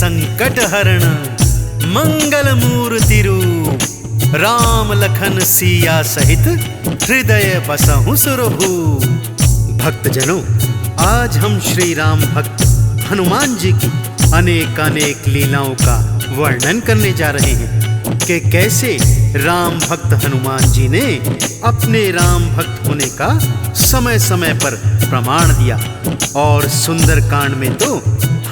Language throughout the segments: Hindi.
संकट हरण मंगल मूर्ति रूप, राम लखन सिया सहित हृदय बसहु सुरभूप। भक्तजनों, आज हम श्री राम भक्त हनुमान जी की अनेक लीलाओं का वर्णन करने जा रहे हैं कि कैसे राम भक्त हनुमान जी ने अपने राम भक्त होने का समय समय पर प्रमाण दिया। और सुंदरकांड में तो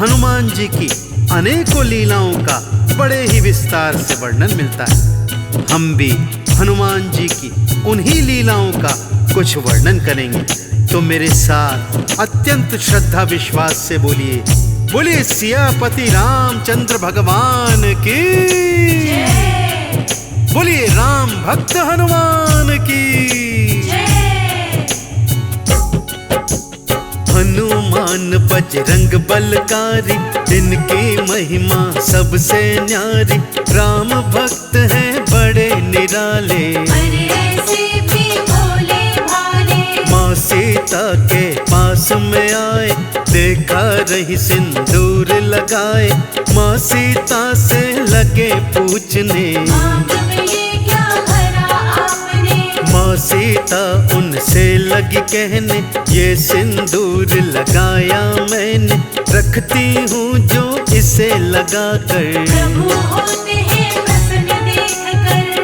हनुमान जी की अनेकों लीलाओं का बड़े ही विस्तार से वर्णन मिलता है। हम भी हनुमान जी की उन्हीं लीलाओं का कुछ वर्णन करेंगे। तो मेरे साथ अत्यंत श्रद्धा विश्वास से बोलिए, बोलिए सियापति रामचंद्र भगवान की, बोलिए राम भक्त हनुमान की। हनुमान बजरंग बलकारी, इनकी महिमा सबसे न्यारी। राम भक्त हैं बड़े निराले, माँ सीता के पास में आए, देखा रही सिंदूर लगाए। माँ सीता से लगे पूछने, माँ सीता उनसे लगी कहने, ये सिंदूर लगाया मैंने, रखती हूँ जो इसे लगा कर।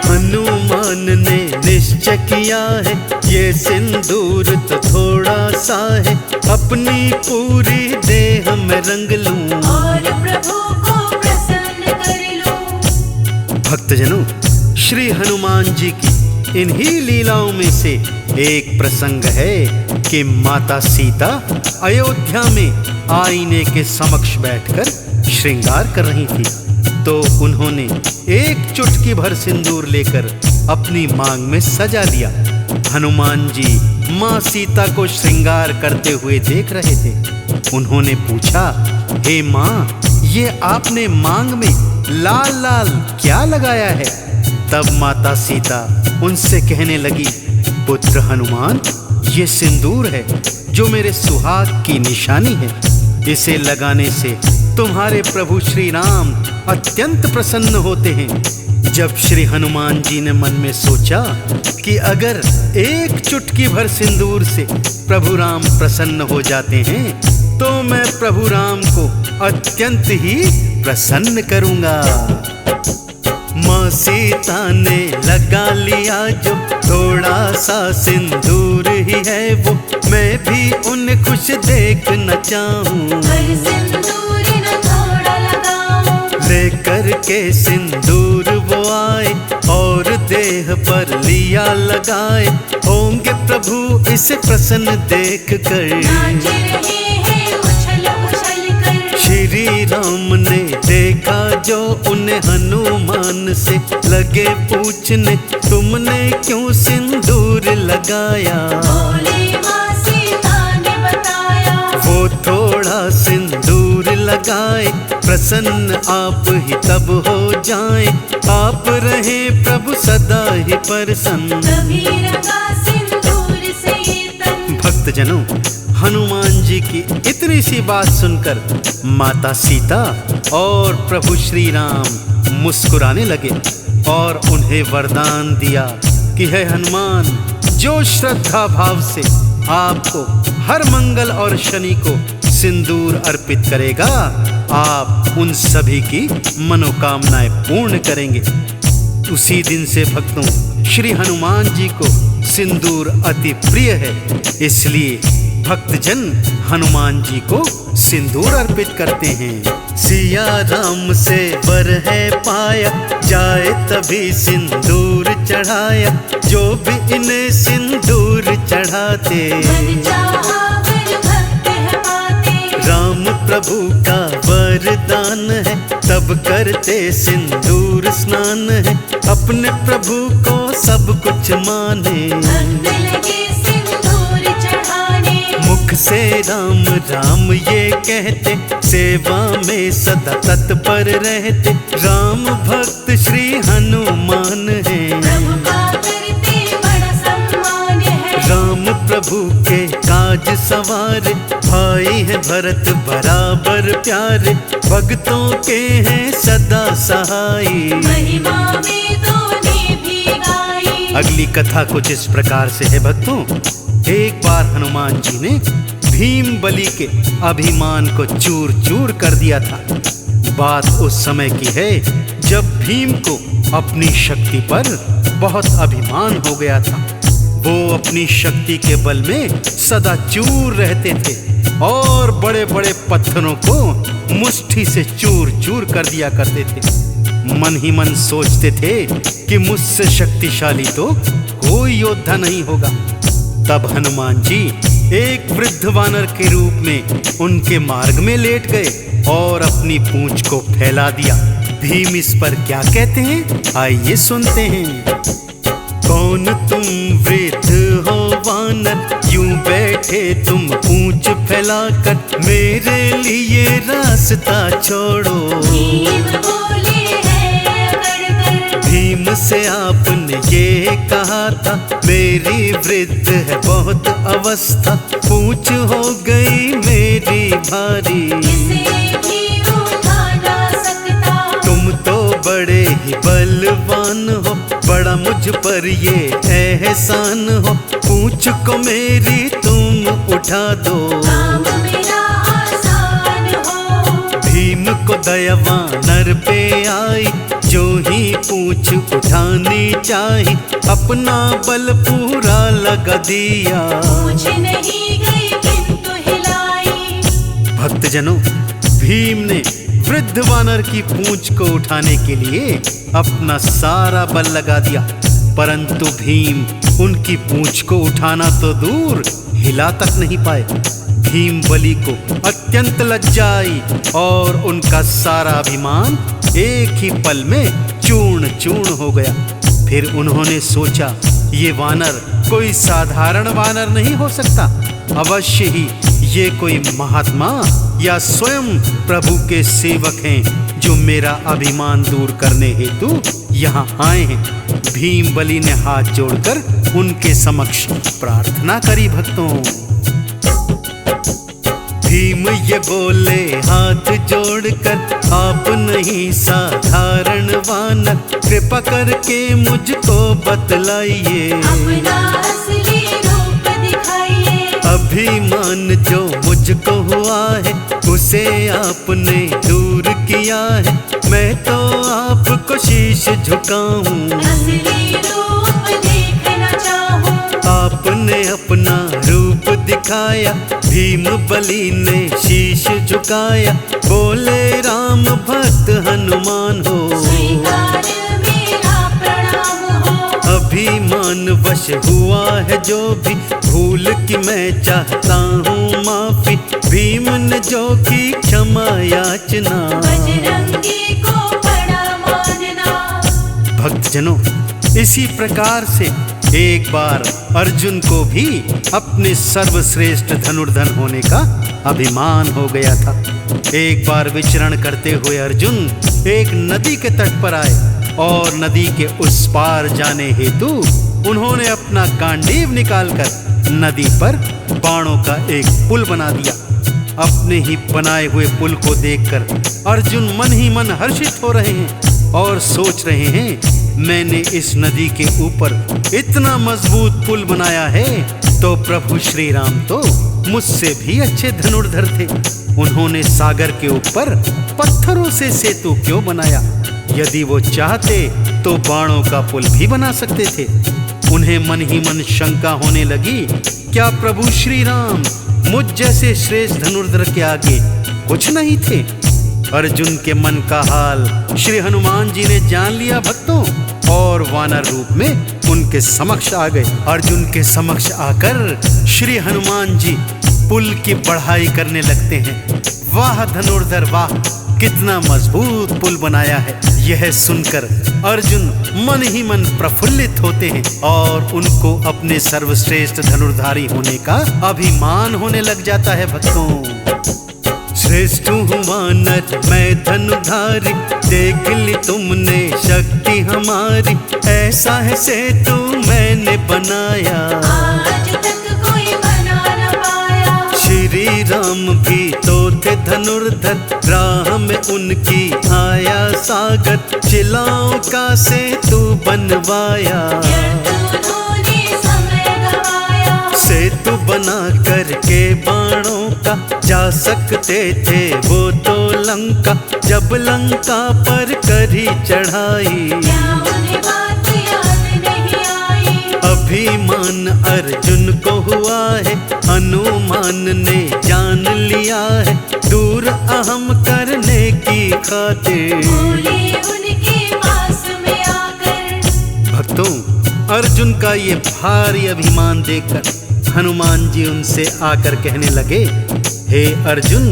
हनुमान ने निश्चय किया है, ये सिंदूर तो थोड़ा सा है, अपनी पूरी देह में रंग लूं और प्रभु को प्रसन्न कर लूं। भक्तजनों, श्री हनुमान जी की इन्हीं लीलाओं में से एक प्रसंग है कि माता सीता अयोध्या में आईने के समक्ष बैठकर श्रृंगार कर रही थी। तो उन्होंने एक चुटकी भर सिंदूर लेकर अपनी मांग में सजा लिया। हनुमान जी माँ सीता को श्रृंगार करते हुए देख रहे थे। उन्होंने पूछा, हे माँ, ये आपने मांग में लाल लाल क्या लगाया है? तब माता सीता उनसे कहने लगी, पुत्र हनुमान, ये सिंदूर है जो मेरे सुहाग की निशानी है। इसे लगाने से तुम्हारे प्रभु श्री राम अत्यंत प्रसन्न होते हैं। जब श्री हनुमान जी ने मन में सोचा कि अगर एक चुटकी भर सिंदूर से प्रभु राम प्रसन्न हो जाते हैं, तो मैं प्रभु राम को अत्यंत ही प्रसन्न करूंगा। माँ सीता ने लगा लिया जो थोड़ा सा सिंदूर ही है वो, मैं भी उन्हें खुश देखना चाहूं। लेकर के सिंदूर वो आए और देह पर लिया लगाए, होंगे प्रभु इसे प्रसन्न देख कर। श्री राम ने देखा जो उन्हें हनुमान से लगे पूछने, तुमने क्यों सिंदूर लगाया? वो थोड़ा सिंदूर लगाए, प्रसन्न आप ही तब हो जाएं, आप रहे प्रभु सदा ही प्रसन्न। भक्तजनों, हनुमान जी की इतनी सी बात सुनकर माता सीता और प्रभु श्री राम मुस्कुराने लगे और उन्हें वरदान दिया कि हे हनुमान, जो श्रद्धा भाव से आपको हर मंगल और शनि को सिंदूर अर्पित करेगा, आप उन सभी की मनोकामनाएं पूर्ण करेंगे। उसी दिन से भक्तों, श्री हनुमान जी को सिंदूर अति प्रिय है, इसलिए भक्तजन हनुमान जी को सिंदूर अर्पित करते हैं। सिया राम से वर है पाया, जाए तभी सिंदूर चढ़ाया, जो भी इन्हें सिंदूर चढ़ाते। राम प्रभु का वरदान है, तब करते सिंदूर स्नान है, अपने प्रभु को सब कुछ माने। मुख से राम राम ये कहते, सेवा में सदा तत्पर रहते, राम भक्त श्री हनुमान है। राम प्रभु के काज सवारे, भाई है भरत बराबर प्यारे, भक्तों के हैं सदा सहाई। महिमा वेदों भी गाई। अगली कथा कुछ इस प्रकार से है भक्तों। एक बार हनुमान जी ने भीम बलि के अभिमान को चूर चूर कर दिया था। बात उस समय की है जब भीम को अपनी शक्ति पर बहुत अभिमान हो गया था। वो अपनी शक्ति के बल में सदा चूर रहते थे और बड़े बड़े पत्थरों को मुट्ठी से चूर चूर कर दिया करते थे। मन ही मन सोचते थे कि मुझसे शक्तिशाली तो कोई योद्धा नहीं होगा। तब हनुमान जी एक वृद्ध वानर के रूप में उनके मार्ग में लेट गए और अपनी पूंछ को फैला दिया। भीम इस पर क्या कहते हैं, आइए सुनते हैं। कौन तुम वृद्ध हो वानर, यूं बैठे तुम पूंछ फैलाकर, मेरे लिए रास्ता छोड़ो। भीम बोले हैं अकड़ कर। भीम से आपने ये कहा था, मेरी वृद्ध है बहुत अवस्था, पूंछ हो गई मेरी भारी। इसे भी उठा ना सकता। तुम तो बड़े ही बलवान हो, बड़ा मुझ पर ये एहसान हो, पूंछ को मेरी तुम उठा दो। काम मेरा आसान हो। भीम को दया वानर पे आई, जो ही पूंछ उठानी चाही, अपना बल पूरा लगा दिया। पूछ नहीं गई किंतु हिलाई। भक्तजनों, भीम ने वृद्ध वानर की पूंछ को उठाने के लिए अपना सारा बल लगा दिया, परंतु भीम उनकी पूंछ को उठाना तो दूर हिला तक नहीं पाए। भीम बलि को अत्यंत लज्जा आई और उनका सारा अभिमान एक ही पल में चूर्ण चूर्ण हो गया। फिर उन्होंने सोचा, ये वानर कोई साधारण वानर नहीं हो सकता, अवश्य ही ये कोई महात्मा या स्वयं प्रभु के सेवक हैं जो मेरा अभिमान दूर करने हेतु यहाँ आए हैं। भीम बलि ने हाथ जोड़कर उनके समक्ष प्रार्थना करी। भक्तों, भीम ये बोले हाथ जोड़कर, आप नहीं साधारण वानर, कृपा करके मुझको बतलाइए। अपना असली रूप दिखाइए। अभिमान जो मुझको हुआ है, उसे आपने दूर किया है, मैं तो आपको शीश झुकाऊं। असली रूप देखना चाहूं। आपने अपना रूप दिखाया, भीम बलि ने शीश झुकाया, बोले राम भक्त हनुमान हो। स्वीकार मेरा प्रणाम हो। अभिमान वश हुआ है जो भी, भूल की मैं चाहता हूँ माफी, भीम ने जो की क्षमा याचना। बजरंगी को बड़ा मानना। भक्तजनों, इसी प्रकार से एक बार अर्जुन को भी अपने सर्वश्रेष्ठ धनुर्धर होने का अभिमान हो गया था। एक बार विचरण करते हुए अर्जुन एक नदी के तट पर आए और नदी के उस पार जाने हेतु उन्होंने अपना गांडीव निकालकर नदी पर बाणों का एक पुल बना दिया। अपने ही बनाए हुए पुल को देखकर अर्जुन मन ही मन हर्षित हो रहे हैं और सोच रहे हैं, मैंने इस नदी के ऊपर इतना मजबूत पुल बनाया है तो प्रभु श्री राम तो मुझसे भी अच्छे धनुर्धर थे। उन्होंने सागर के ऊपर पत्थरों से सेतु क्यों बनाया? यदि वो चाहते तो बाणों का पुल भी बना सकते थे। उन्हें मन ही मन शंका होने लगी, क्या प्रभु श्री राम मुझ जैसे श्रेष्ठ धनुर्धर के आगे कुछ नहीं थे? अर्जुन के मन का हाल श्री हनुमान जी ने जान लिया भक्तों, और वानर रूप में उनके समक्ष आ गए। अर्जुन के समक्ष आकर श्री हनुमान जी पुल की बढ़ाई करने लगते हैं। वाह धनुर्धर वाह, कितना मजबूत पुल बनाया है। यह सुनकर अर्जुन मन ही मन प्रफुल्लित होते हैं और उनको अपने सर्वश्रेष्ठ धनुर्धारी होने का अभिमान होने लग जाता है। भक्तों, श्रेष्ठ हूँ वानर मैं धनुधारी, देख ली तुमने शक्ति हमारी, ऐसा है सेतु मैंने बनाया, आज तक कोई बना न पाया। श्री राम भी तो थे धनुर्धर, राह में उनकी आया सागर, शिलाओं का सेतु बनवाया। सेतु बना करके बाणों का जा सकते थे वो तो लंका, जब लंका पर करी चढ़ाई। अभिमान अर्जुन को हुआ है, हनुमान ने जान लिया है, दूर अहम करने की खातिर। भक्तों, अर्जुन का ये भारी अभिमान देखकर हनुमान जी उनसे आकर कहने लगे, हे अर्जुन,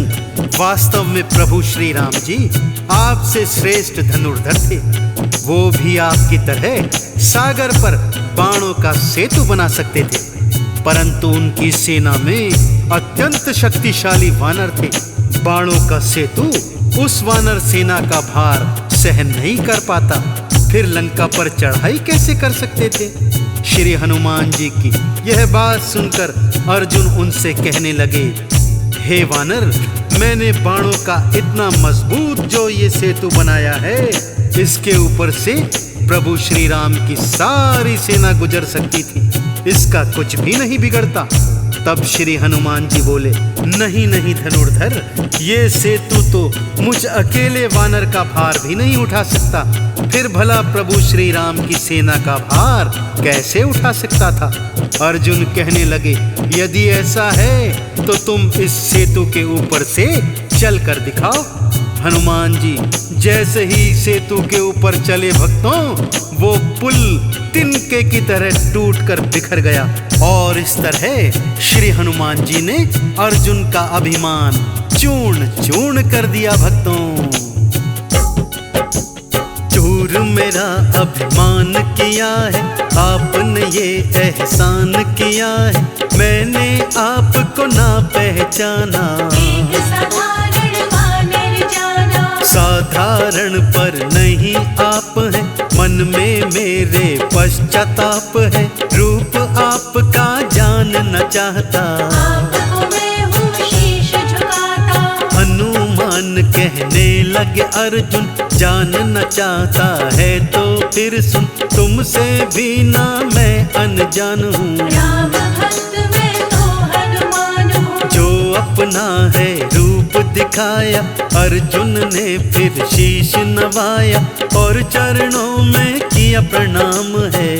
वास्तव में प्रभु श्री राम जी आपसे श्रेष्ठ धनुर्धर थे। वो भी आपकी तरह सागर पर बाणों का सेतु बना सकते थे, परंतु उनकी सेना में अत्यंत शक्तिशाली वानर थे। बाणों का सेतु उस वानर सेना का भार सहन नहीं कर पाता, फिर लंका पर चढ़ाई कैसे कर सकते थे। श्री हनुमान जी की यह बात सुनकर अर्जुन उनसे कहने लगे, हे वानर, मैंने बाणों का इतना मजबूत जो ये सेतु बनाया है, इसके ऊपर से प्रभु श्री राम की सारी सेना गुजर सकती थी, इसका कुछ भी नहीं बिगड़ता। तब श्री हनुमान जी बोले, नहीं नहीं धनुर्धर, ये सेतु तो मुझ अकेले वानर का भार भी नहीं उठा सकता, फिर भला प्रभु श्री राम की सेना का भार कैसे उठा सकता था। अर्जुन कहने लगे, यदि ऐसा है तो तुम इस सेतु के ऊपर से चल कर दिखाओ। हनुमान जी जैसे ही सेतु के ऊपर चले भक्तों, वो पुल तिनके की तरह टूटकर बिखर गया, और इस तरह श्री हनुमान जी ने अर्जुन का अभिमान चूर्ण चूर्ण कर दिया। भक्तों, चूर मेरा अभिमान किया है, आपने ये एहसान किया है, मैंने आपको ना पहचाना। साधारण पर नहीं आप हैं, मन में मेरे पश्चाताप है, रूप आपका जानना चाहता। हनुमान कहने लगे अर्जुन, जानना चाहता है तो फिर सुन, तुमसे भी ना मैं अनजान हूँ। जो अपना है रूप दिखाया, अर्जुन ने फिर शीश नवाया, और चरणों में किया प्रणाम है।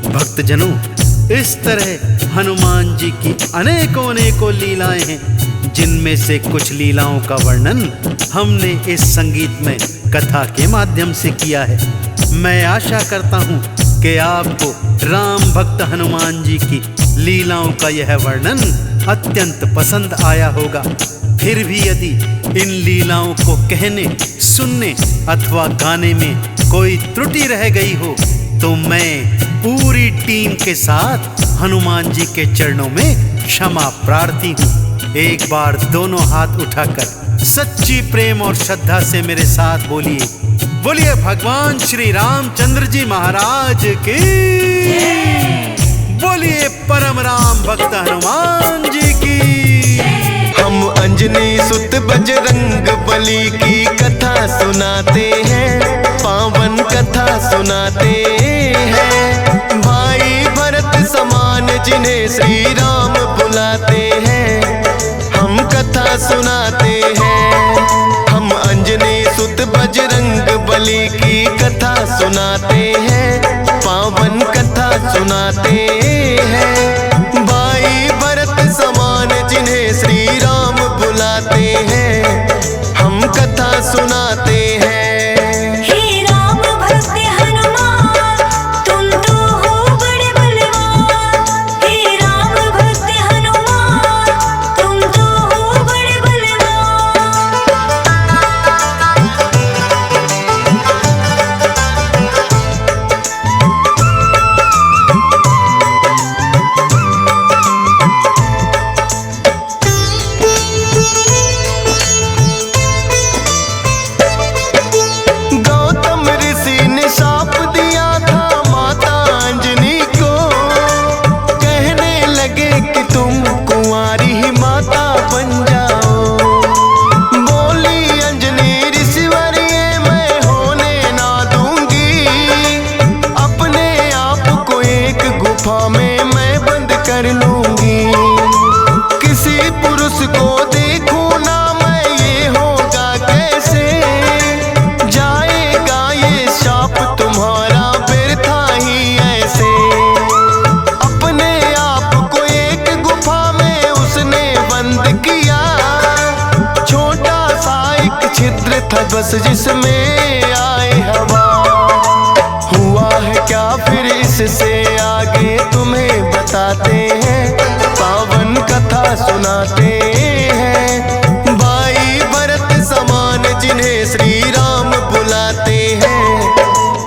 भक्तजनों, इस तरह हनुमान जी की अनेकों अनेकों लीलाएं हैं, जिनमें से कुछ लीलाओं का वर्णन हमने इस संगीत में कथा के माध्यम से किया है। मैं आशा करता हूँ कि आपको राम भक्त हनुमान जी की लीलाओं का यह वर्णन अत्यंत पसंद आया होगा। फिर भी यदि इन लीलाओं को कहने, सुनने अथवा गाने में कोई त्रुटि रह गई हो, तो मैं पूरी टीम के साथ हनुमान जी के चरणों में क्षमा प्रार्थी हूँ। एक बार दोनों हाथ उठाकर सच्ची प्रेम और श्रद्धा से मेरे साथ बोलिए, बोलिए भगवान श्री रामचंद्र जी महाराज की, बोलिए परम राम भक्त हनुमान जी की। हम अंजनी सुत बजरंग बली की कथा सुनाते हैं, पावन कथा सुनाते हैं। भाई भरत समान जिन्हें श्री राम बुलाते हैं, हम कथा सुनाते हैं। हम अंजनी सुत बजरंग बली की कथा सुनाते हैं, पावन कथा सुनाते हैं। भाई भरत समान जिन्हें श्री राम बुलाते हैं, हम कथा सुनाते हैं। छिद्र था बस जिसमें आए हवा। हुआ है क्या फिर इससे आगे तुम्हें बताते हैं, पावन कथा सुनाते हैं। भाई भरत समान जिन्हें श्री राम बुलाते हैं,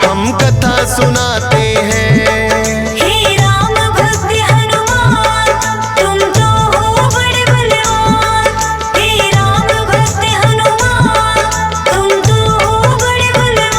हम कथा सुनाते हैं। हे राम भक्त हनुमान, तुम तो हो बड़े बलवान। हे राम भक्त हनुमान, तुम तो हो बड़े बलवान।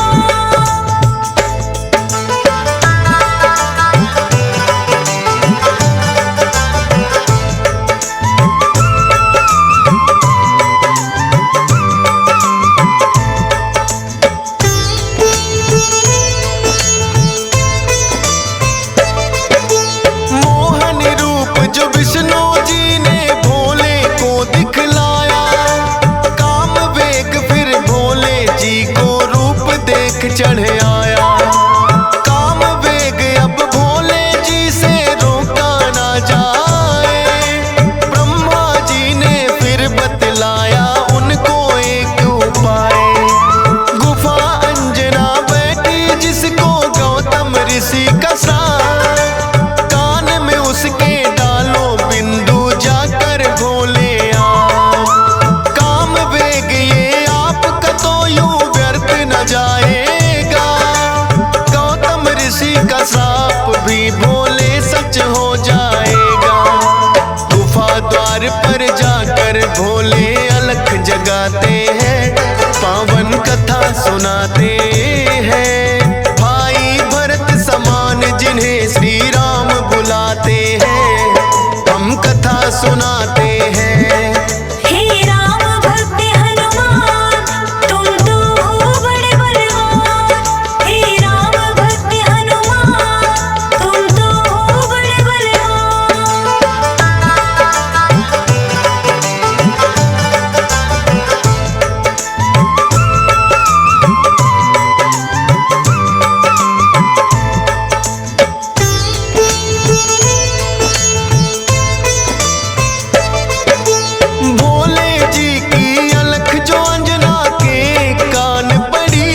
मोहन रूप जो विष्णु जी ने भोले को दिखलाया, काम वेग फिर भोले जी को रूप देख चढ़ आया। काम वेग अब भोले जी से रोका ना जाए, ब्रह्मा जी ने फिर बतलाया उनको एक उपाय। गुफा अंजना बैठी जिसको गौतम ऋषि का साथ, कान में उसके डालो बिंदु जाकर भोले आप। काम वेग ये आपका तो यूं व्यर्थ न जाएगा, गौतम ऋषि का श्राप भी भोले सच हो जाएगा। गुफा द्वार पर जाकर भोले अलख जगाते हैं, पावन कथा सुनाते हैं। भाई भरत समान जिन्हें श्री राम बुलाते हैं, हम कथा सुनाते हैं। हे राम भक्त हनुमान, तुम तो हो बड़े बलवान। हे राम भक्त हनुमान, तुम तो हो बड़े बलवान। भोले जी की अलख जो अंजना के कान पड़ी,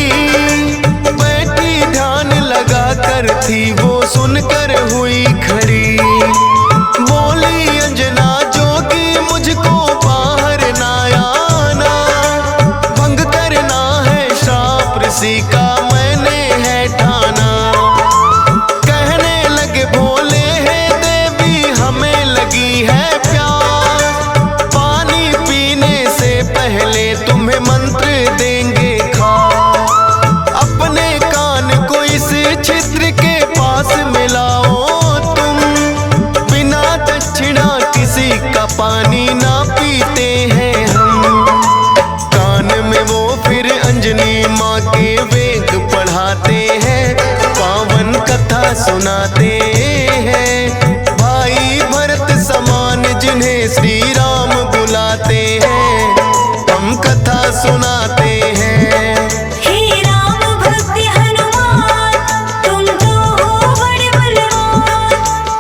बैठी ध्यान लगा कर थी वो सुनकर हुई खड़ी। बोली अंजना जोगी मुझको बाहर ना आना, भंग करना है श्राप ऋषि का मैंने है ठाना। कहने लगे भोले है देवी हमें लगी है प्यास, पानी पीने से पहले तुम्हें मंत्र देंगे खास। अपने कान को इस छिद्र के पास मिलाओ तुम, बिना दक्षिणा किसी का पानी ना पीते हैं हम। कान में वो फिर अंजनी माँ के वेग पढ़ाते हैं, पावन कथा सुनाते हैं। भाई भरत समान जिन्हें श्री राम बुलाते हैं, हम कथा सुनाते हैं। हे राम भक्त हनुमान, तुम तो हो बड़े बलवान।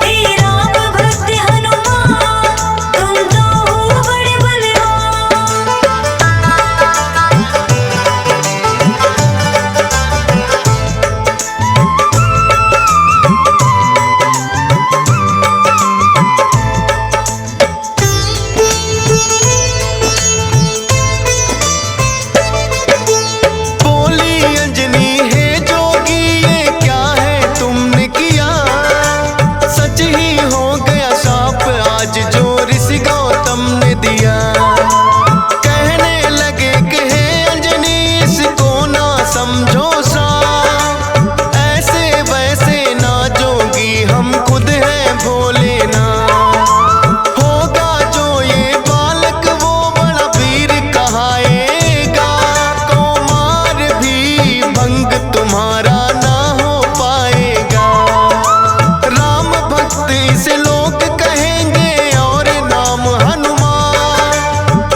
हे राम भक्त हनुमान, तुम तो हो बड़े बलवान। बोली अंजनी है जोगी ये क्या है तुमने किया, सच ही हो गया शाप आज जो ऋषि गौतम ने दिया। कहने लगे कि हे अंजनी इसको ना समझो श्राप, ऐसे वैसे ना जोगी हम खुद हैं भोले ना। होगा जो ये बालक वो बड़ा वीर कहाएगा, कुमार भी भंग तुम्हारा ना हो पाएगा। राम भक्त इसे लोग कहेंगे और नाम हनुमान,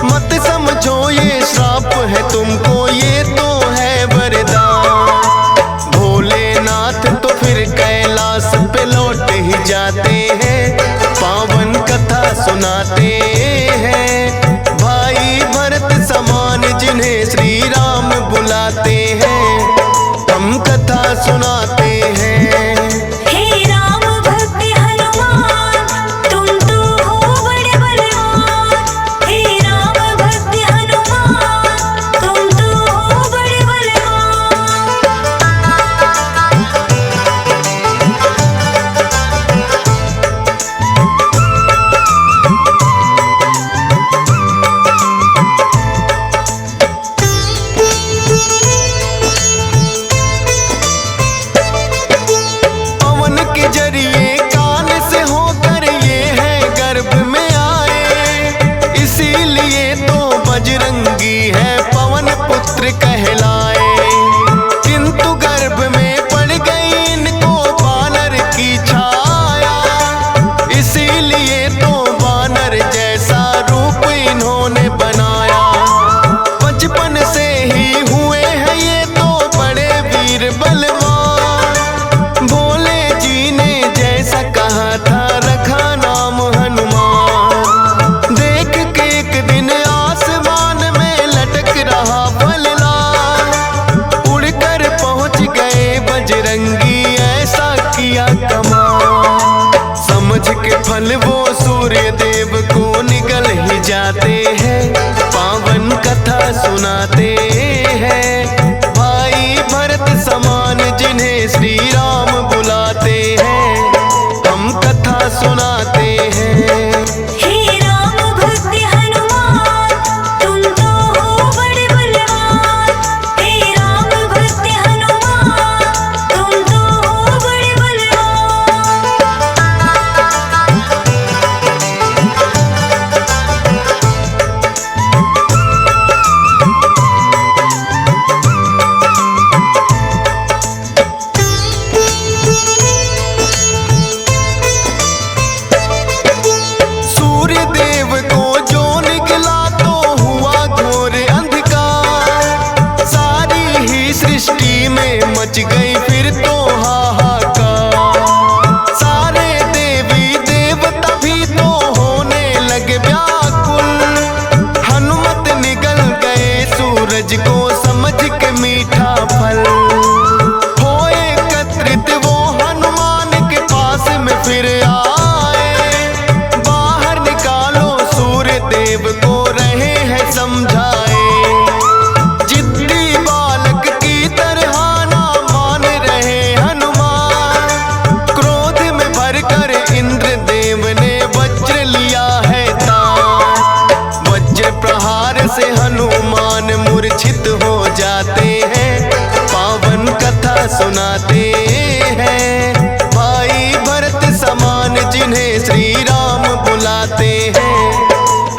मत समझो ये श्राप है तुमको ये तो है वरदान। भोलेनाथ तो फिर कैलाश पे लौट ही जाते हैं, पावन कथा सुनाते हैं। भाई भरत समान जिन्हें श्री सुनाते हैं। हे राम भक्त हनुमान तुम तो हो बड़े बलवान। हे राम भक्त हनुमान तुम तो हो बड़े बलवान। पवन के जरिए कान से होकर ये है गर्भ में आए, इसीलिए तो बजरंगी है पवन पुत्र कहलाए। किंतु गर्भ में पड़ गई इनको वानर की छाया, इसीलिए तो वानर जैसा रूप इन्होंने बनाया। बचपन से ही हुए हैं ये तो बड़े वीर बलवान, भोले जी ने जैसा कहा था रखा नाम हनुमान। देख के एक दिन आसमान में लटक रहा फलदार, उड़कर पहुंच गए बजरंगी ऐसा किया कमाल। समझ के फल वो सूर्य देव को निकल ही जाते हैं, पावन कथा सुनाते हैं। भाई भरत समान जिन्हें श्री राम बुलाते हैं, हम कथा सुनाते हैं। हे राम भक्त हनुमान तुम तो हो बड़े बलवान। हे राम भक्त हनुमान तुम तो हो बड़े बलवान। सूर्य देव को जो निकला तो हुआ घोर अंधकार, सारी ही सृष्टि में मच गई फिर तो हाहाकार। सारे देवी देवता भी तो होने लगे व्याकुल, हनुमत निगल गए सूरज को समझ के मीठा फल। हो एकत्रित वो हनुमान के पास में फिर आए, बाहर निकालो सूर्य देव को रहे हैं समझाए। जिद्दी बालक की तरह ना मान रहे हनुमान, क्रोध में भरकर इंद्र देव ने वज्र लिया है तान। वज्र प्रहार से हनुमान मूर्छित हो जाते हैं, पावन कथा सुनाते हैं। भाई भरत समान जिन्हें श्री राम बुलाते हैं,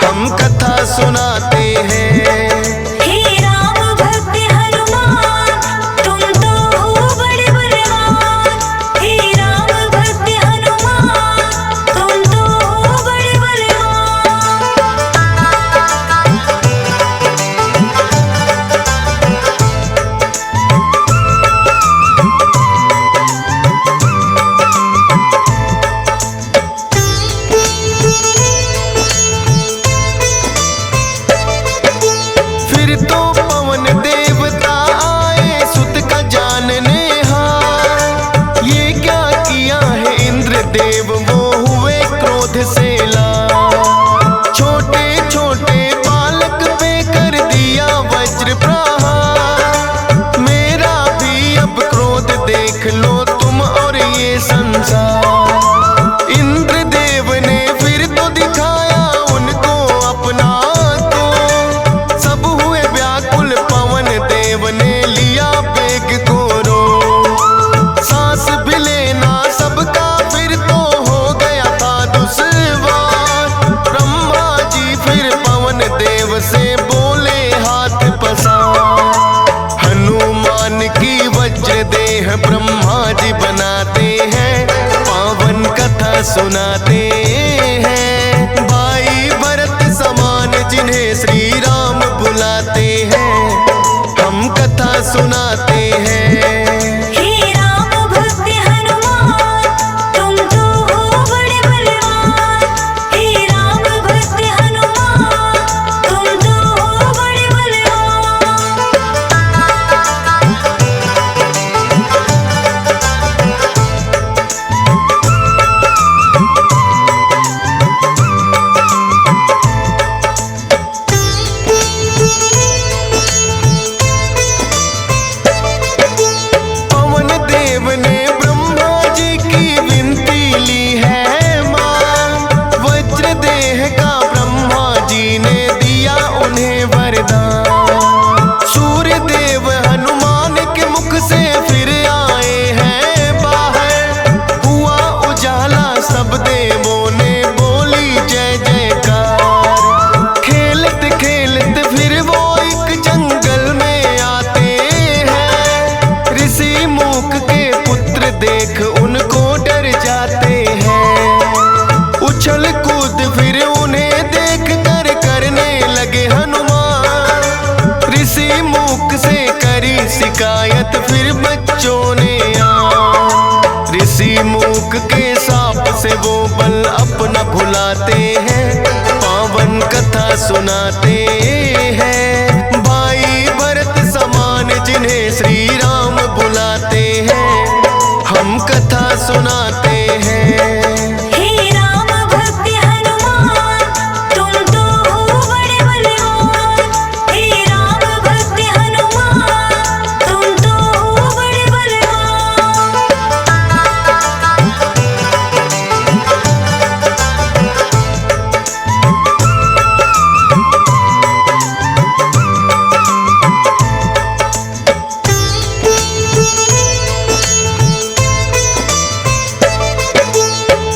हम कथा सुनाते हैं। हे राम भक्त हनुमान तुम तो हो बड़े बलवान। हे राम भक्त हनुमान तुम तो हो बड़े बलवान। फिर तो पवन देवता आए सुत का जानने हार, ये क्या किया है इंद्र देव वो हुए क्रोध से लाल। छोटे छोटे बालक पे कर दिया वज्र प्रहार, मेरा भी अब क्रोध देख लो तुम और ये संसार। इंद्र देव ने फिर तो दिखाया उनको अपना तो, सब हुए व्याकुल पवन देव ने लिया बेग को रो। सांस भी लेना सबका फिर तो हो गया था दुश्वार, ब्रह्मा जी फिर पवन देव से बोले हाथ पसार। हनुमान की वज्र देह ब्रह्मा जी बनाते हैं, पावन कथा सुनाते हैं। भाई भरत समान जिन्हें श्री राम बुलाते हैं, हम कथा सुनाते हैं। हे राम भक्त हनुमान तुम तो हो बड़े बलवान। हे राम भक्त हनुमान तुम तो हो बड़े बलवान। वरदान। सूर्य देव हनुमान के मुख से फिर आए हैं बाहर, हुआ उजाला सब देवों ने बोली जय जयकार। खेलते खेलते फिर वो एक जंगल में आते हैं, ऋषि मूक के पुत्र देख उनको डर जाते हैं। उछल कूद फिर उन्हें देख कर करने लगे हनुमान, ऋषि मूक से करी शिकायत फिर बच्चों ने आन। ऋषि मूक के साप से वो बल अपना भुलाते हैं, पावन कथा सुनाते हैं। भाई भरत समान जिन्हें श्री राम बुलाते हैं, हम कथा सुनाते हैं। हे राम भक्त हनुमान, तुम तो हो बड़े बलवान। हे राम भक्त हनुमान, तुम तो हो बड़े बलवान।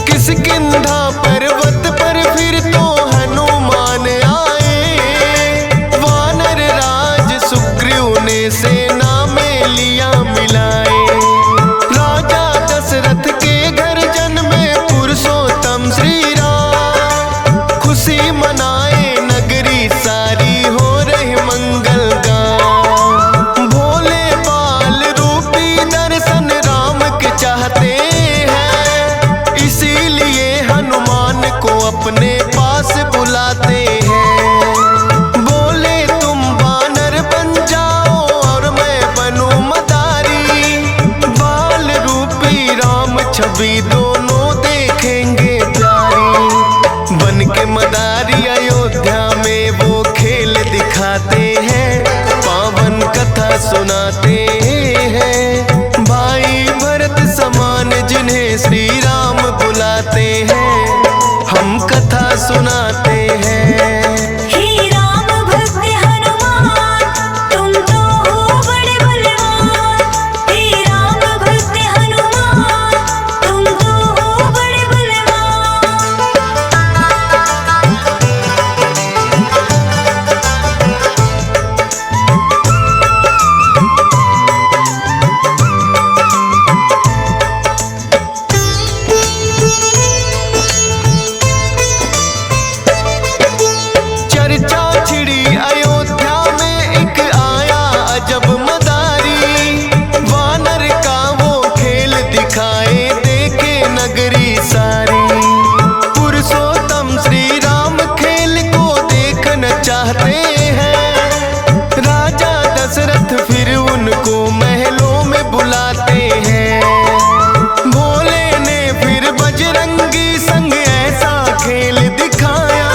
किष्किंधा पर्वत पर फिर तो हनुमान आए, वानर राज सुग्रीव ने सेना में लिया मिलाए। राजा दशरथ के घर जन्मे पुरुषोत्तम श्री राम, खुशी मनाए नगरी सारी हो रही मंगल गान। भोले बाल रूपी दर्शन राम के चाहते हैं, इसीलिए हनुमान को अपने पास बुलाते हैं। बोले तुम वानर बन जाओ और मैं बनूं मदारी, बाल रूपी राम छवि दोनों देखेंगे प्यारी। बन के मदारी अयोध्या में वो खेल दिखाते हैं, पावन कथा सुनाते हैं। भाई भरत समान जिन्हें श्री राम बुलाते हैं, हम कथा सुनाते हैं। हे राम भक्त हनुमान, तुम तो हो बड़े बलवान। हे राम भक्त हनुमान, तुम तो हो बड़े बलवान। चर्चा छिड़ी अयोध्या में एक आया अजब मदारी, वानर का वो खेल दिखाए देखे नगरी सारी। पुरुषोत्तम श्री राम खेल को देखना चाहते हैं, राजा दशरथ फिर उनको महलों में बुलाते हैं। भोले ने फिर बजरंगी संग ऐसा खेल दिखाया,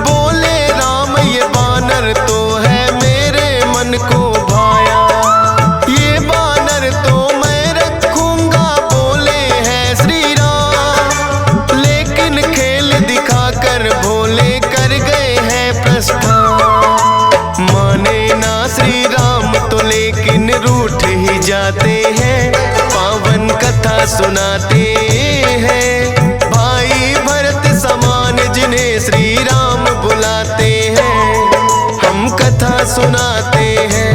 बोले राम ये बानर तो है मेरे मन को भाया। ये बानर तो मैं रखूंगा, बोले हैं श्री राम, लेकिन खेल दिखाकर भोले कर गए हैं प्रस्थान। माने ना श्री राम तो लेकिन रूठ ही जाते हैं, पावन कथा सुनाते हैं। भाई भरत समान जिन्हें श्री राम बुलाते हैं, हम कथा सुनाते हैं।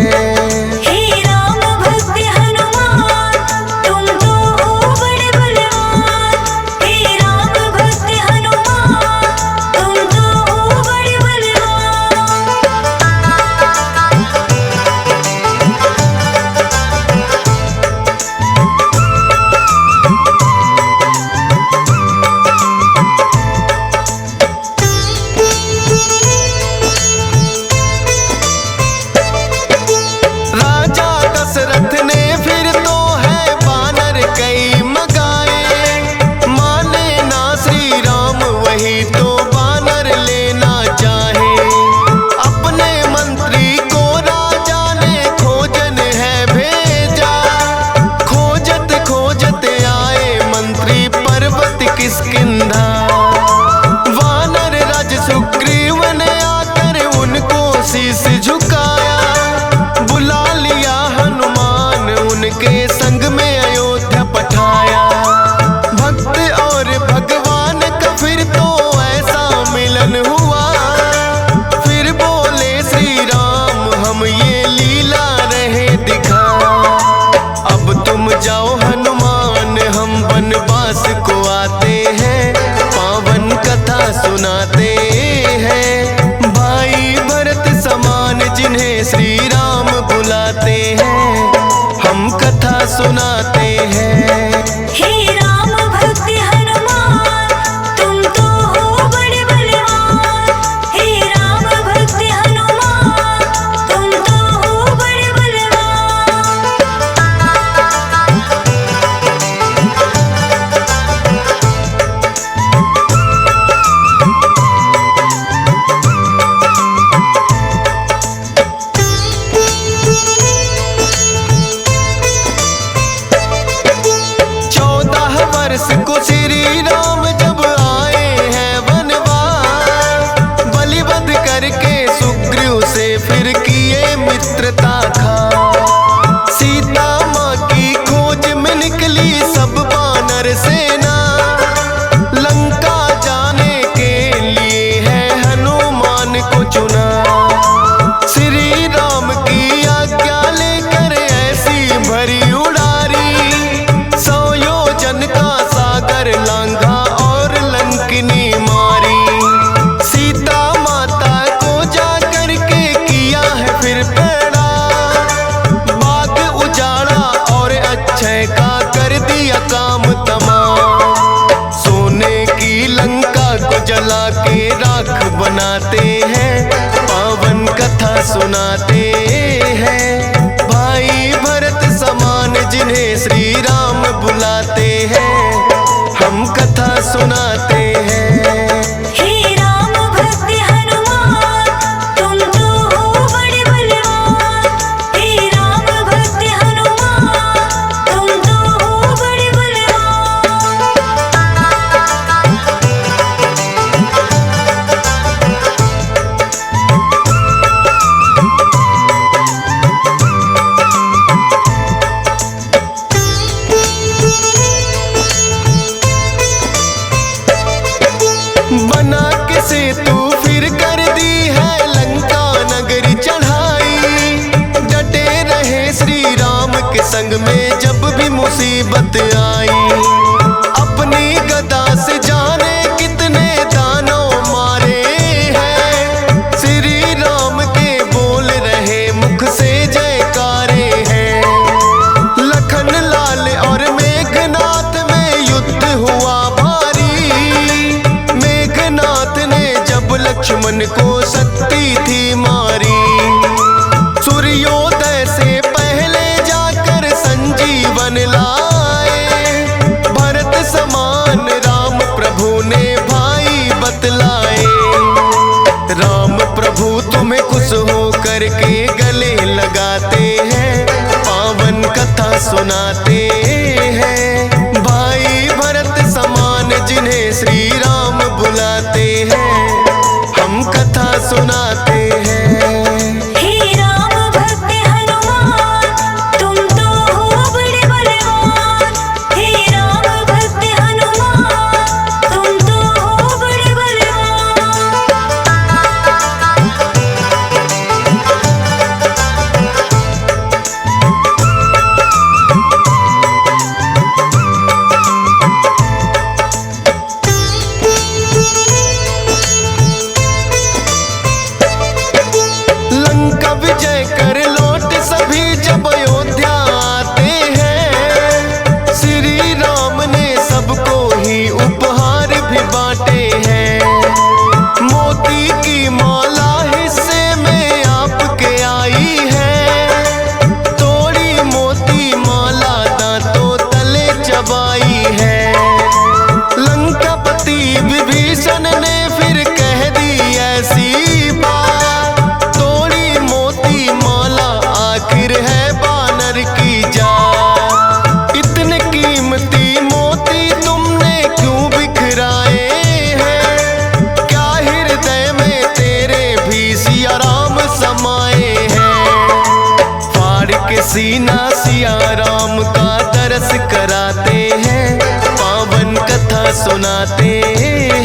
हे राम भक्त हनुमान, तुम तो हो बड़े बलवान। हे राम भक्त हनुमान, तुम तो हो बड़े बलवान। शीश झुकाया, बुला लिया हनुमान उनके संग में अयोध्या पठाया। भक्त और भगवान का फिर तो ऐसा मिलन हुआ, फिर बोले श्री राम हम ये लीला रहे दिखा। अब तुम जाओ हनुमान हम वनवास को आते हैं, पावन कथा सुनाते हैं। भाई भरत समान जिन्हें श्री राम बुलाते हैं, हम कथा सुनाते हैं। हे राम भक्त हनुमान तुम तो हो बड़े बलवान। हे राम भक्त हनुमान तुम तो हो बड़े बलवान। वर्ष को श्री राम जब आए हैं वनवास, बलिवध करके सुग्रीव से फिर किए मित्रता खा। सीता माँ की खोज में निकली सब वानर सेना, लंका जाने के लिए है हनुमान को चुना। श्री राम की आज्ञा लेकर ऐसी भरी उड़ारी, का सागर लांघा और लंकिनी मारी। सीता माता को जाकर के किया है फिर पैड़ा, बाग उजाड़ा और अक्षय का कर दिया काम तमाम। सोने की लंका को जला के राख बनाते हैं, पावन कथा सुनाते हैं। भाई भरत समान जिन्हें श्री राम बुलाते हैं, हम कथा सुनाते हैं। हे राम भक्त हनुमान तुम तो हो बड़े बलवान। हे राम भक्त हनुमान तुम तो हो बड़े बलवान। बना के सेतु फिर कर दी है लंका नगरी चढ़ाई। डटे रहे श्री राम के संग में जब भी मुसीबत आई। अपनी गदा से जाने कितने दानों मारे हैं, श्री राम के बोल रहे मुख से जयकारे हैं। लखन लाल और मेघनाथ में युद्ध हुआ भारी, मेघनाथ ने जब लक्ष्मण को शक्ति थी मारी। सूर्योदय से पहले जाकर संजीवन लाए, भरत समान राम प्रभु ने भाई बतलाए। राम प्रभु तुम्हें खुश हो करके गले लगाते हैं, पावन कथा सुनाते हैं। भाई भरत समान जिन्हें श्री राम बुलाते हैं, हम कथा सुनाते हैं। हे राम भक्त हनुमान तुम तो हो बड़े बलवान। हे राम भक्त हनुमान तुम तो हो बड़े बलवान। लंका विजय कर लौट सभी जब अयोध्या आते हैं, श्री राम ने सबको ही उपहार भी बांटे हैं। मोती की माला हिस्से में आपके आई है, तोड़ी मोती माला दांतों तले चबाई है। लंकापति विभीषण ने फिर कह दी ऐसी बात, तोड़ी मोती माला सीना सिया राम का दरस कराते हैं, पावन कथा सुनाते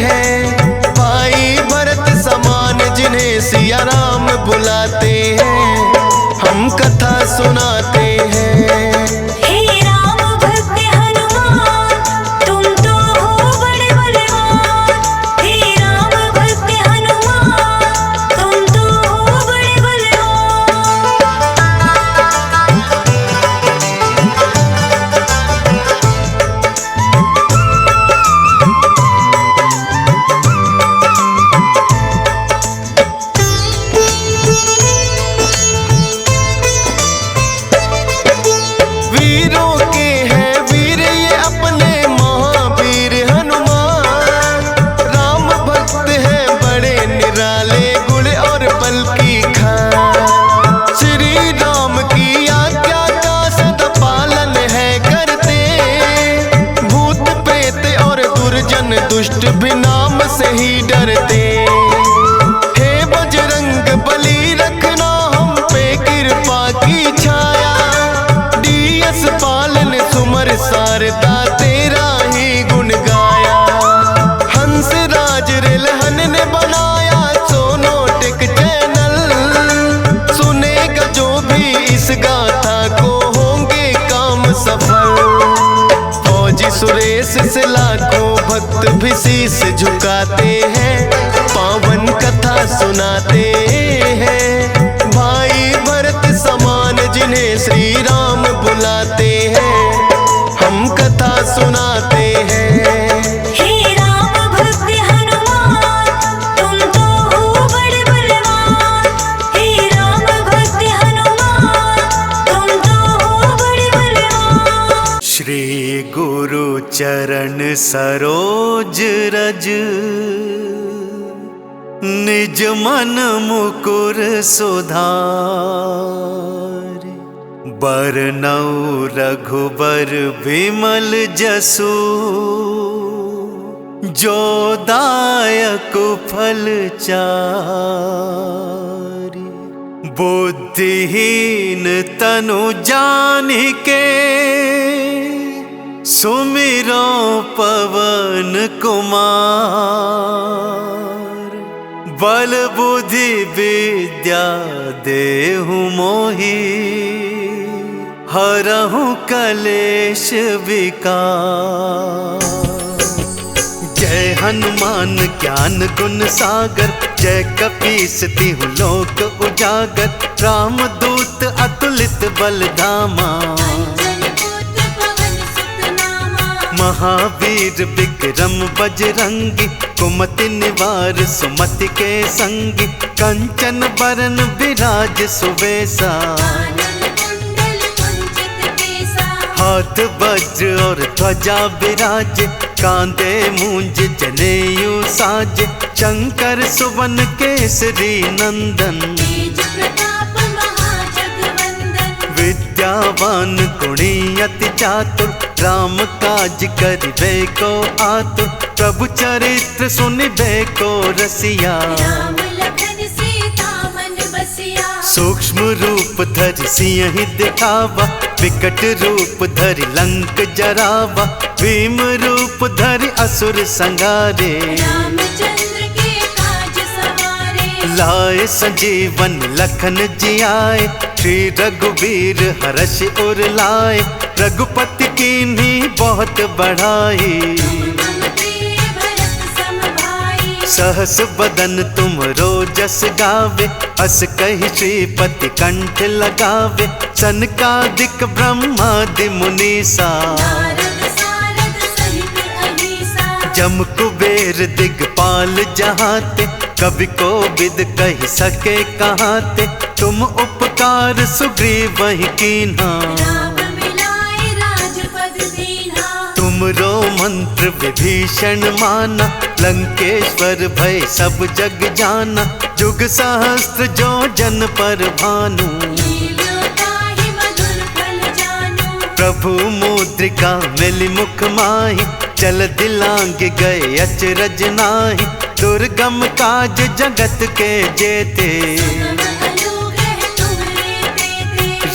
हैं। भाई भरत समान जिन्हें सिया राम बुलाते हैं, हम कथा सुनाते हैं। हे राम भक्त हनुमान, तुम तो हो बड़े बलवान। हे राम भक्त हनुमान, तुम तो हो बड़े बलवान। वीरों के हैं वीर ये अपने महावीर हनुमान। राम भक्त हैं बड़े निराले गुण और बल की खान। श्री राम की आज्ञा का सदा पालन है करते, भूत प्रेत और दुर्जन दुष्ट भी नाम से ही डरते। हे बजरंग बली रखना हम पे कृपा की छाया, डीएस पालन सुमर सारदा तेरा ही गुण गाया। हंस राज रिलहन ने बनाया सोनोटिक चैनल, सुनेगा जो भी इस गाथा को होंगे काम सफल। फौजी सुरेश से लाखों भक्त भी शीस झुकाते हैं, पावन कथा सुनाते हैं। भाई भरत समान जिन्हें श्री राम बुलाते हैं, हम कथा सुनाते हैं। हे राम भक्त हनुमान, तुम तो हो बड़े बलवान। हे राम भक्त हनुमान, तुम तो हो बड़े बलवान। श्री गुरु चरण सरोज रज, निज मन मुकुर सुधारि। बरनउँ रघुबर विमल जसु, जो दायक फल चारि। बुद्धिहीन तनु जानिके, सुमिरो पवन कुमार। बल बुद्धि विद्या देहु मोहि, हरहु कलेश विकार। जय हनुमान ज्ञान गुण सागर, जय कपीस तिहु लोक उजागर। राम दूत अतुलित बल धामा, महावीर विक्रम बजरंगी। कुमति निवार सुमति के संगी, कंचन बरन विराज सुबेसा। हाथ वज्र और ध्वजा विराज, कांधे मूंज जनेऊ साज। शंकर सुवन केसरी नंदन, विद्यावान गुणी अति चातुर। राम काज करिबे को आतुर, प्रभु चरित्र सुनिबे को रसिया। सूक्ष्म रूप धरि सिंह दिखावा, विकट रूप धरि लंक जरावा। भीम रूप धरि असुर संहारे, लाए संजीवन लखन जियाए। श्री रघुवीर हर्ष उर लाए, रघुपति कीन्ही बहुत बढ़ाई। सहस बदन तुम रोजस गावे, अस कहि श्रीपति कंठ लगावे। सनकादिक ब्रह्मादि मुनीसा, जम कुबेर दिगपाल जहाते। कवि को विद कहि सके कहाते, तुम उपकार सुग्रीवहि कीन्हा। तुमरो मंत्र विभीषण माना, लंकेश्वर भय सब जग जाना। जुग सहस्त्र जो जन पर भानु, प्रभु मुद्रिका मिली मुख माहि। चल दिलांग गए अचरज नाहि, दुर्गम काज जगत के जेते।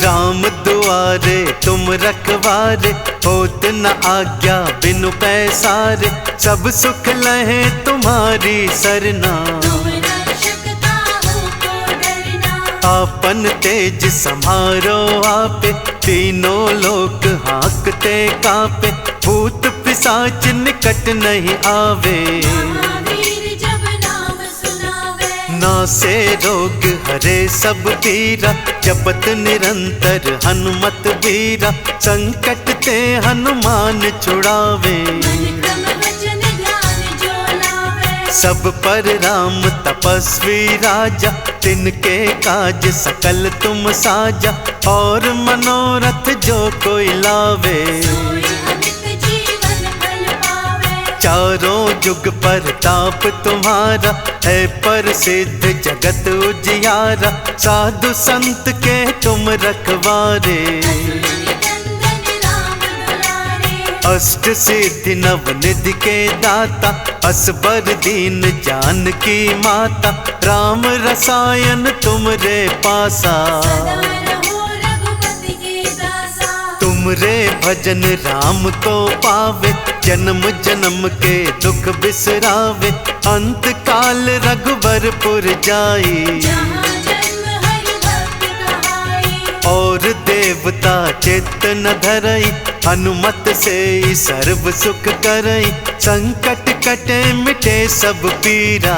राम दुआ सवारे तुम रखवारे, होत न आज्ञा बिनु पैसारे, सब सुख लहे तुम्हारी सरना। तुम रक्षक काहू को डरना, आपन तेज समारो आपे, तीनों लोक हाँकते कापे, भूत पिशाच निकट नहीं आवे। महावीर जब नाम सुनावे, नासे रोग हरे सब पीरा, जपत निरंतर हनुमत वीरा, संकट ते हनुमान छुड़ावे। मन क्रम वचन ध्यान जो लावे, सब पर राम तपस्वी राजा, तिनके काज सकल तुम साजा, और मनोरथ जो कोई लावे। सोई अमित जीवन फल पावे, चारों जुग पर ताप तुम्हारा, है प्रसिद्ध जगत उजियारा, साधु संत के तुम रखवारे। निकंदन राम दुलारे, अष्ट सिद्धि नव निधि के दाता, असबर दीन जानकी माता, राम रसायन तुमरे पासा। सदा रहो रघुपति के दासा, तुमरे भजन राम को पावे, जन्म जन्म के दुख बिसरावे, अंत काल रघुबरपुर जाई। जहाँ जन्म हरि भक्त कहाई, और देवता चित्त न धरई, हनुमत से ही सर्व सुख करई, संकट कटे मिटे सब पीरा।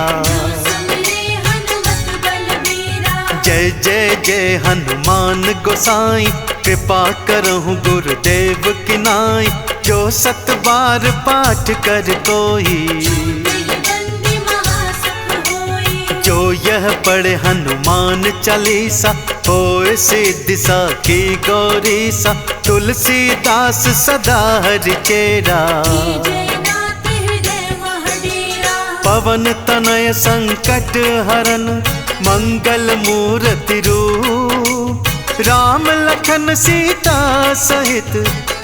सुमिरे हनुमत बलबीरा, जय जय जय हनुमान गोसाई, कृपा करहु गुरुदेव की नाई, जो सत बार पाठ कर कोई, छूटे बंदी महासुख होई। जो यह पढ़े हनुमान चालीसा, होए सिद्धि साखी गौरीसा, तुलसीदास सदा हरि चेरा। जय नाथ हृदय महडेरा, पवन तनय संकट हरन, मंगल मूर्ति रूप, राम लखन सीता सहित,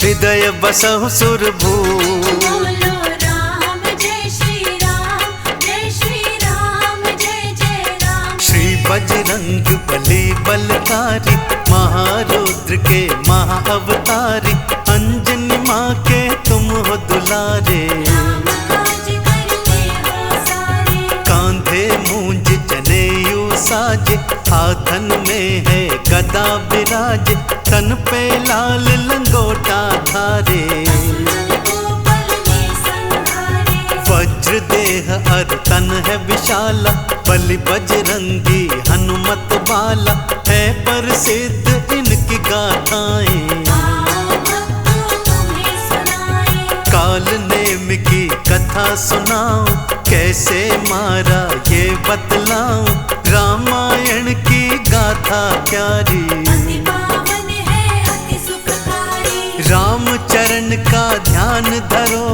हृदय बसहु सुरभूप। बोलो राम जय श्री राम, जय श्री राम जय जय राम। श्री बजरंग बली बलकारी, महारुद्र के महाअवतारी, अंजनी माँ के तुम हो दुलारे। राम काज करते हो सारे, कांधे मूंज जनेऊ साजे, हाथन में है गदा विराजे, तन पे लाल लंगोटा धारे। गोपल में संधारे, वज्र देह अर तन है विशाला, बलि बजरंगी हनुमत बाला, है प्रसिद्ध इनकी गाथाएं। आओ भक्तों तुम्हें सुनाए, काल नेम की कथा सुनाओ, कैसे मारा ये बतलाऊं, रामायण की गाथा प्यारी। अति पावन है अति सुखकारी, राम चरण का ध्यान धरो,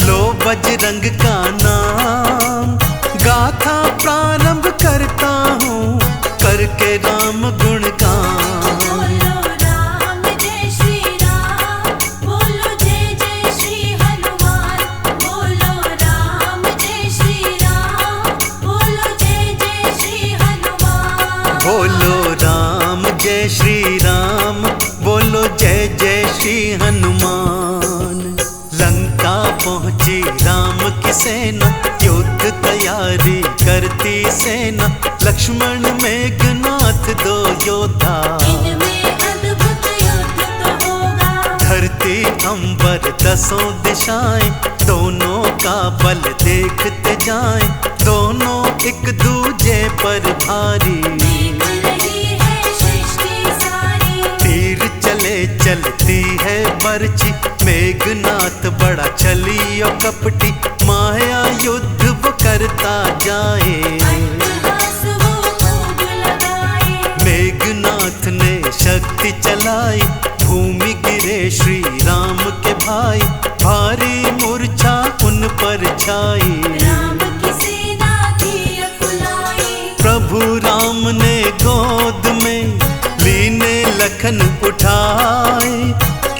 लो बजरंग का नाम, गाथा प्रारंभ करता हूँ, करके राम गुणगान। बोलो राम जय श्री राम, बोलो जय जय श्री हनुमान। बोलो राम जय श्री राम, बोलो जय जय श्री हनुमान। बोलो राम जय श्री राम, बोलो जय जय श्री हनुमान। लंका पहुँची राम की सेना, युद्ध तैयारी करती सेना, लक्ष्मण मेघनाथ दो योद्धा, इनमें अद्भुत युद्ध तो होगा, धरती अंबर दसों दिशाएं, दोनों का बल देखते जाएं, दोनों एक दूजे पर भारी। देख रही है सृष्टि सारी, तीर चले चलती है बरछी, मेघनाथ बड़ा छली और कपटी, माया युद्ध वो करता जाए। अट्टहास वो खूब लगाए, मेघनाथ ने शक्ति चलाई, भूमि गिरे श्री राम के भाई, भारी मूर्छा उन पर छाई। राम की सेना थी अकुलाई, प्रभु राम ने गोद में लीने लखन उठाए,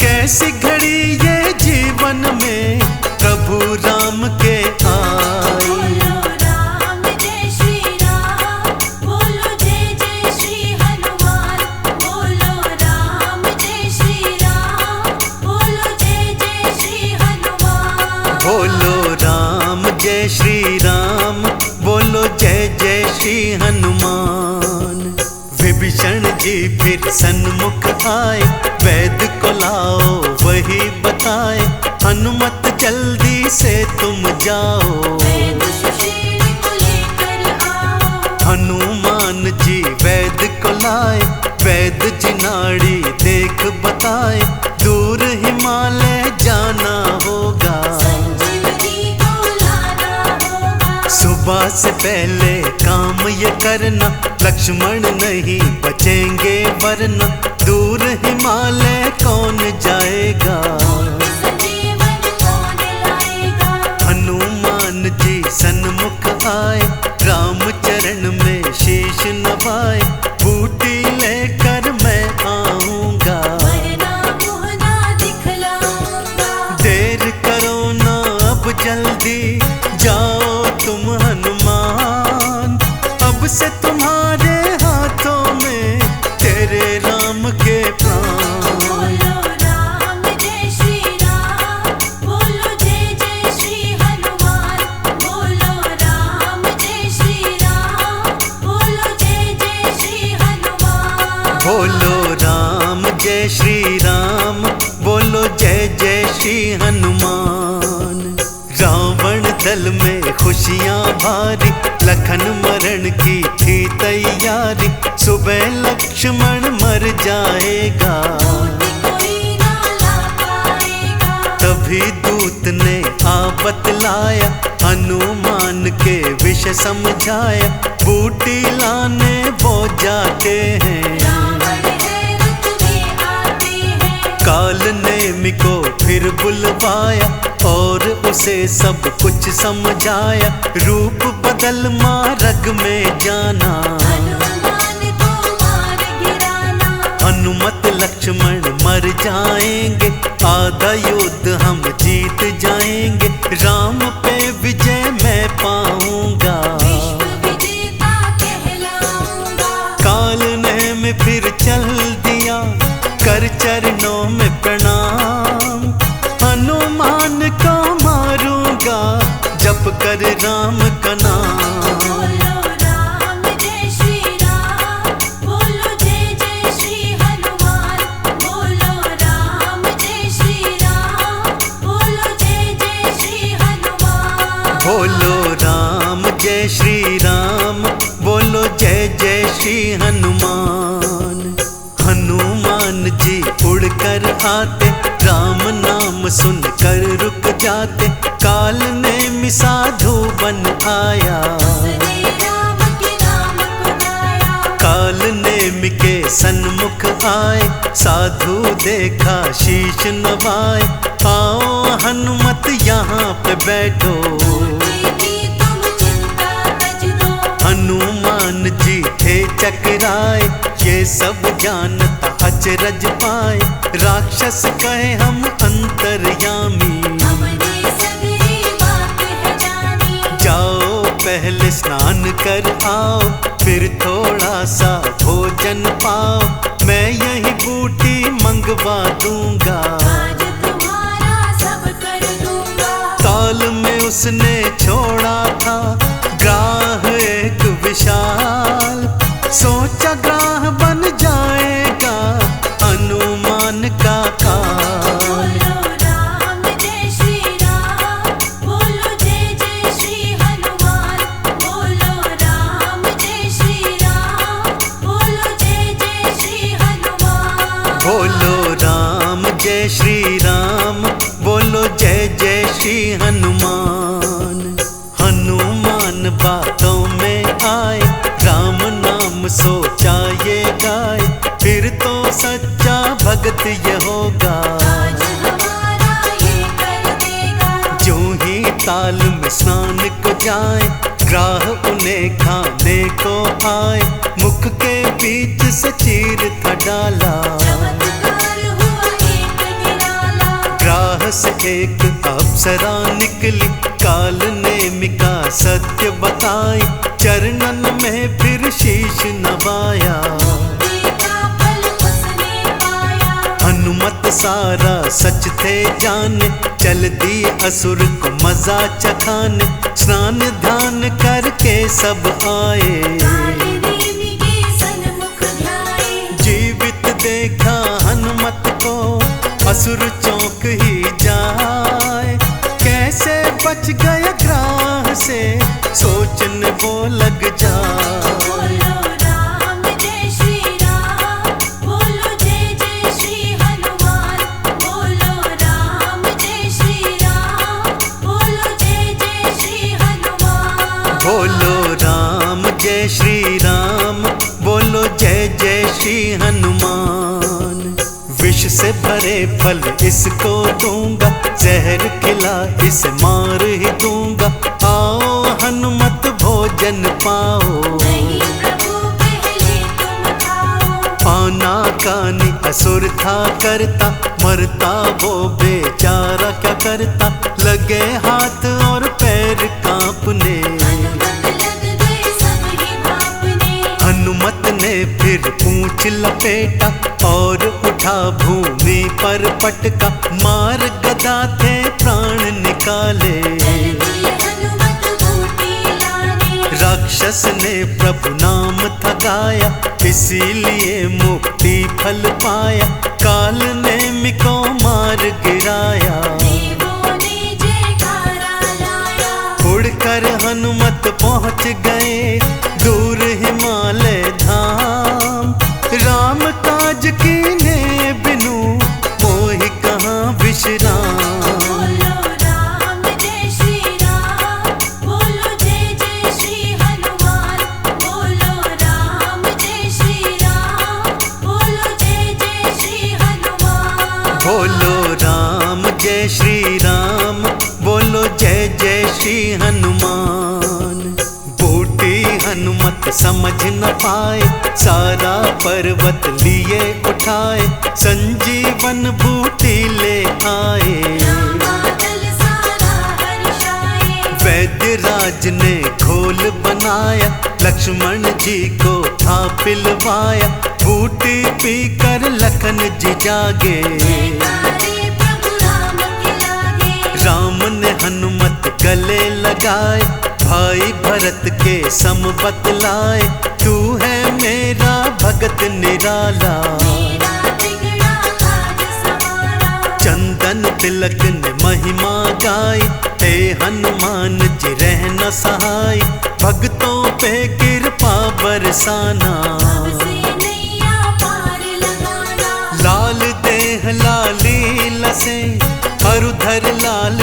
कैसी घड़ी ये जीवन में प्रभु राम के आए। बोलो राम जय श्री राम, बोलो जय जय श्री हनुमान। बोलो राम जय जी फिर सन्मुख आए, वैद्य को लाओ वही बताए, हनुमत जल्दी से तुम जाओ। वैद्य सुशील को लेकर आओ। हनुमान जी वैद्य को लाए, वैद्य जी नाड़ी देख बताए, दूर हिमालय जाना होगा, संजीवनी को लाना होगा। सुबह से पहले काम ये करना, लक्ष्मण नहीं बचेंगे वरना, दूर हिमालय कौन जाएगा, संजीवन कौन लाएगा। हनुमान जी सन्मुख आए, राम चरण में शीश नवाए, बूटी लेकर मैं आऊंगा, वरना मुँह ना दिखलाऊंगा। देर करो ना अब जल्दी, जाओ तुम हनुमान, अब से तुम्हारे हाथों में तेरे राम के प्राण। बोलो राम जय श्री राम, बोलो जय जय श्री हनुमान। बोलो राम जय श्री राम, बोलो जय जय श्री हनुमान। बोलो राम जय श्री राम, बोलो जय जय श्री हनुमान। रावण दल में खुशियां भारी, लखन मरण की थी तैयारी, सुबह लक्ष्मण मर जाएगा, कोई ना ला पाएगा। तभी दूत ने आ बतलाया, हनुमान के विष समझाया, बूटी लाने वो जाते हैं, रावण है रुत में आते हैं। काल नेमि को फिर बुलवाया, और उसे सब कुछ समझाया, रूप बदल मार्ग में जाना, हनुमान को मार गिराना। हनुमत लक्ष्मण मर जाएंगे, आधा युद्ध हम जीत जाएंगे, राम पे विजय मैं पाऊंगा, विश्व विजेता कहलाऊंगा। काल नेमि फिर चल दिया, कर चरणों में प्रणाम, हनुमान को मारूंगा, जप कर राम का नाम। बोलो राम जय श्री राम, बोलो जय जय श्री हनुमान। बोलो राम जय श्री राम, बोलो जय जय श्री हनुमान। बोलो राम जय श्री राम, बोलो जय जय श्री हनुमान। हनुमान जी उड़कर आते, राम नाम सुनकर रुक जाते, काल नेमि साधु बन आया, उसने राम के नाम को गाया। काल नेमि के सन्मुख आए, साधु देखा शीश नवाए, आओ हनुमत यहाँ पे बैठो, दीदी तुम चिंता तज दो। हनुमान जी थे चकराए, ये सब जानता अचरज पाए, राक्षस कहे हम अंतर्यामी, हमने सगरी बात है जानी। जाओ पहले स्नान कर आओ, फिर थोड़ा सा भोजन पाओ, मैं यही बूटी मंगवा दूंगा, आज तुम्हारा सब कर दूंगा। ताल में उसने छोड़ा था ग्राह एक विशाल, सोचा ग्राह बन जाएगा हनुमान का काल। बोलो राम जय श्री राम, बोलो जय जय श्री हनुमान। बोलो राम जय श्री राम, बोलो जय जय श्री हनुमान। बोलो राम जय श्री राम, बोलो जय जय श्री हनुमान। हनुमान बातों में आए, राम नाम सोचा ये गाए, फिर तो सच्चा भगत ये होगा, आज हमारा ये कर देगा। जो ही ताल में स्नान को जाए, ग्राह उन्हें खाने को आए, मुख के बीच से चीर था डाला, चमत्कार हुआ एक निराला। ग्राह से एक अप्सरा निकली, काल नेमि का सत्य बताई, चरणन में फिर शीश नवाया, देखा फल उसने पाया। हनुमत सारा सच थे जाने, चल दिए असुर को मजा चखाने, स्नान ध्यान करके सब आए, काल नेमि के सन्मुख ध्याए। देखा हनुमत को असुर चौंक ही जाए। कैसे बच गया ग्राह से सोचने वो लग जाए। बोलो राम जय श्री राम, बोलो जय जय श्री हनुमान। बोलो राम जय श्री राम, बोलो जय जय श्री हनुमान। बोलो राम जय श्री राम, बोलो जय जय श्री हनुमान। विष से भरे फल इसको दूंगा, जहर खिला इसे मार ही दूंगा। आओ हनुमत भोजन पाओ, नहीं प्रभु पहले तुम खाओ। आना कानी असुर था करता, मरता वो बेचारा क्या करता। लगे हाथ और पैर कांपने, हनुमत लग गए सब ही भापने। हनुमत ने फिर पूंछ लपेटा और उठा भूमि पर पटका। मार गदा थे प्राण निकाले, चल दिए हनुमत बूटी लाने। राक्षस ने प्रभु नाम था गाया, इसीलिए मुक्ति फल पाया। काल ने मिको मार गिराया, देवों ने जयकारा लाया। उड़कर हनुमत पहुंच गए दूर हिमालय धाम। राम काज कीने बिनु मोहि कहाँ विश्राम। बोलो राम जय श्री राम, बोलो जय जय श्री हनुमान। बोलो राम जय श्री राम, बोलो जय जय श्री हनुमान। बोलो राम जय श्री राम, बोलो जय जय श्री हनुमान। बूटी हनुमत समझ न पाए, सारा पर्वत लिए उठाए। संजीवन बूटी ले आए, रामादल सारा हर्षाए। वैद्य राज ने घोल बनाया, लक्ष्मण जी को था पिलवाया। बूटी पीकर लखन जी जागे, जयकारे प्रभु राम के लागे। राम ने हनुमत गले लगाए। भाई भरत के सम बतलाए, तू है मेरा भगत निराला। मेरा बिगड़ा काज सवारा। चंदन तिलक ने महिमा गाई, हे हनुमान जी रह न सहाय। भक्तों पे कृपा बरसाना, हमसे नैया पार लगाना। लाल देह लाली लसे, अरुधर लाल